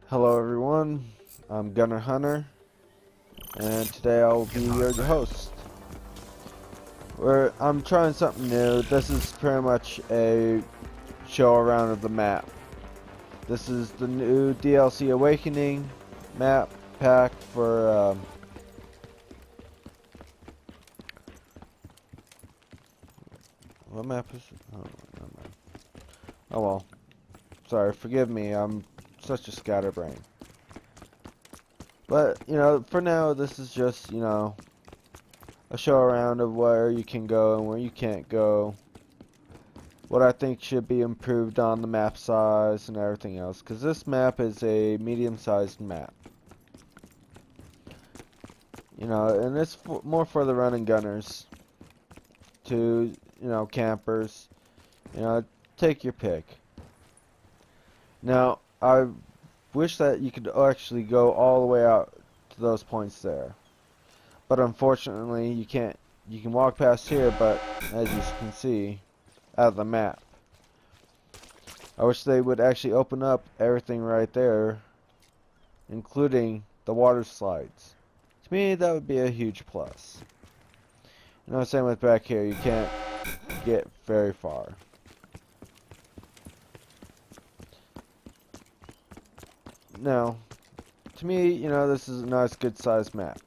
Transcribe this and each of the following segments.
Hello everyone, I'm Gunner Hunter, and today I'll be your host. I'm trying something new. This is pretty much a show around of the map. This is the new DLC Awakening map pack for what map is it? Oh, never mind. Oh well. Sorry, forgive me, I'm such a scatterbrain. But, for now, this is just, a show around of where you can go and where you can't go. What I think should be improved on the map size and everything else. Because this map is a medium-sized map. And it's more for the run and gunners. To, campers. Take your pick. Now, I wish that you could actually go all the way out to those points there. But unfortunately, you can't. You can walk past here, but as you can see, out of the map. I wish they would actually open up everything right there, including the water slides. To me, that would be a huge plus. Same with back here. You can't get very far. Now, to me, this is a nice, good-sized map.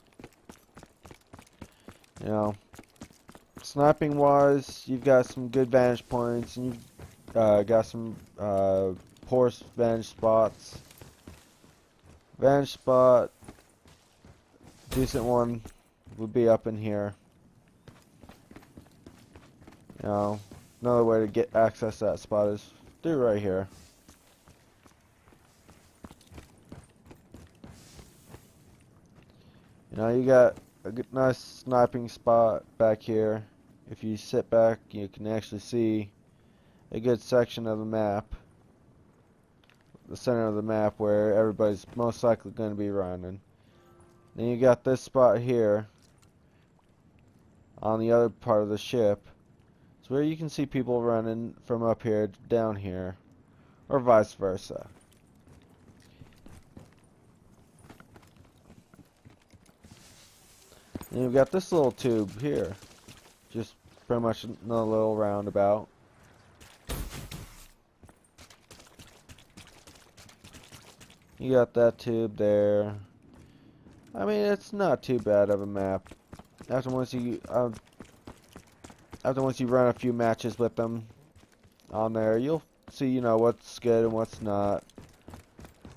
Sniping wise, you've got some good vantage points, and you've got some poor vantage spots. Vantage spot, decent one, would be up in here. Another way to get access to that spot is through right here. You got a good, nice sniping spot back here. If you sit back, you can actually see a good section of the map. The center of the map where everybody's most likely going to be running. Then you got this spot here on the other part of the ship. It's where you can see people running from up here down here, or vice versa. And you've got this little tube here. Just pretty much another little roundabout. You got that tube there. I mean, it's not too bad of a map. After once you run a few matches with them on there, you'll see, what's good and what's not.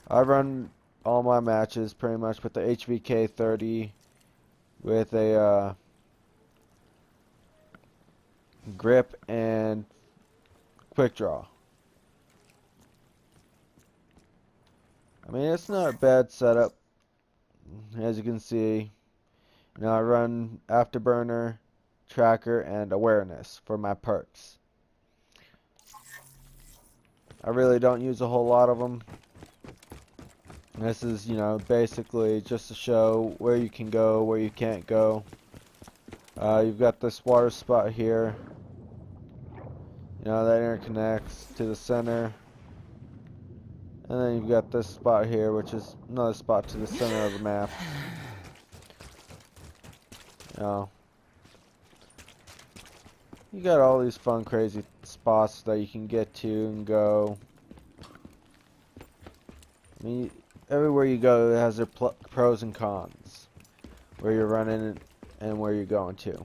I run all my matches pretty much with the HVK 30 with a grip and quick draw. I mean, it's not a bad setup. As you can see, I run afterburner, tracker, and awareness for my perks. I really don't use a whole lot of them. This is, basically just to show where you can go, where you can't go. You've got this water spot here. That interconnects to the center. And then you've got this spot here, which is another spot to the center of the map. You got all these fun, crazy spots that you can get to and go. I mean, everywhere you go, it has their pros and cons. Where you're running and where you're going to.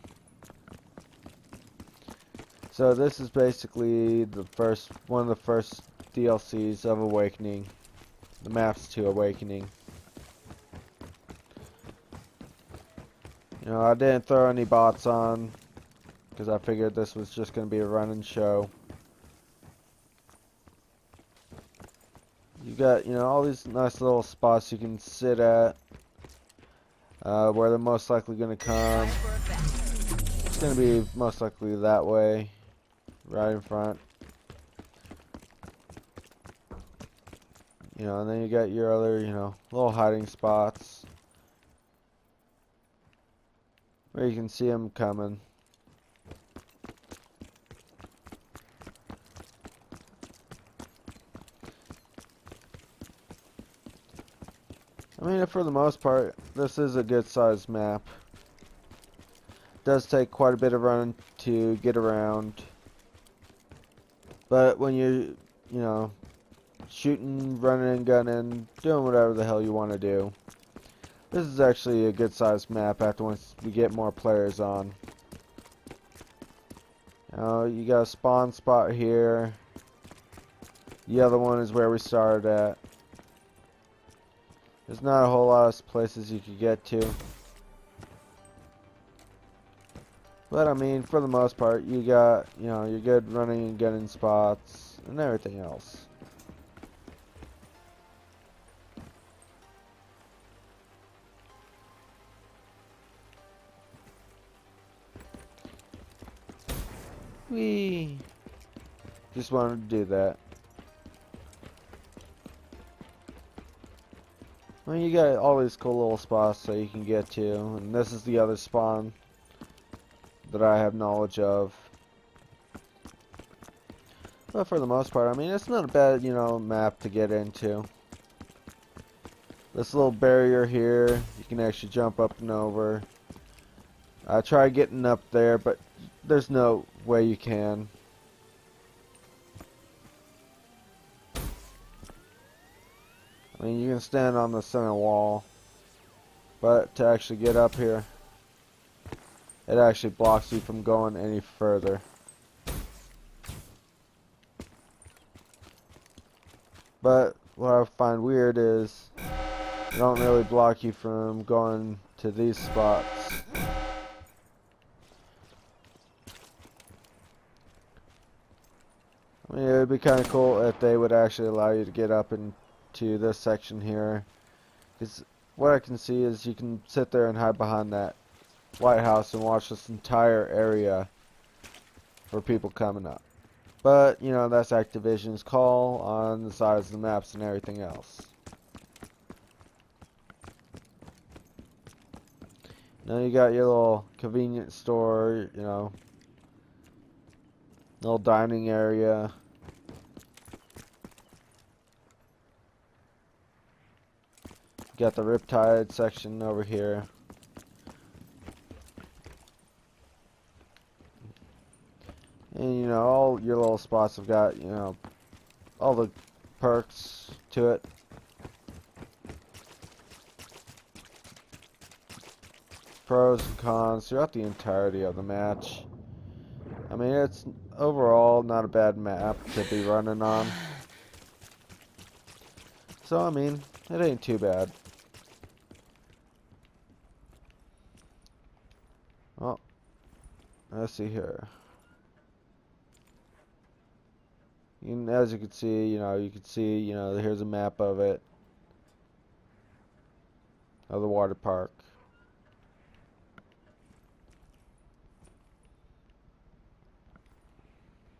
So this is basically one of the first DLCs of Awakening. The maps to Awakening. I didn't throw any bots on because I figured this was just going to be a running show. You got, all these nice little spots you can sit at where they're most likely going to come. It's going to be most likely that way, right in front. And then you got your other, little hiding spots where you can see them coming. I mean, for the most part, this is a good sized map. It does take quite a bit of running to get around. But when you know, shooting, running and gunning, doing whatever the hell you want to do, this is actually a good sized map after once we get more players on. You got a spawn spot here. The other one is where we started at. There's not a whole lot of places you could get to. But I mean, for the most part, you got, your good running and gunning spots and everything else. Whee! Just wanted to do that. Well, you got all these cool little spots that you can get to, and this is the other spawn that I have knowledge of. But for the most part, I mean, it's not a bad, map to get into. This little barrier here, you can actually jump up and over. I tried getting up there, but there's no way you can. I mean, you can stand on the center wall, but to actually get up here, it actually blocks you from going any further. But what I find weird is it don't really block you from going to these spots. I mean, it would be kind of cool if they would actually allow you to get up into this section here. Because what I can see is you can sit there and hide behind that White House and watch this entire area for people coming up. But, that's Activision's call on the size of the maps and everything else. Now you got your little convenience store, little dining area. You got the Riptide section over here. And all your little spots have got, all the perks to it. Pros and cons throughout the entirety of the match. I mean, it's overall not a bad map to be running on. So, I mean, it ain't too bad. Well, let's see here. As you can see, here's a map of it. Of the water park.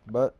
But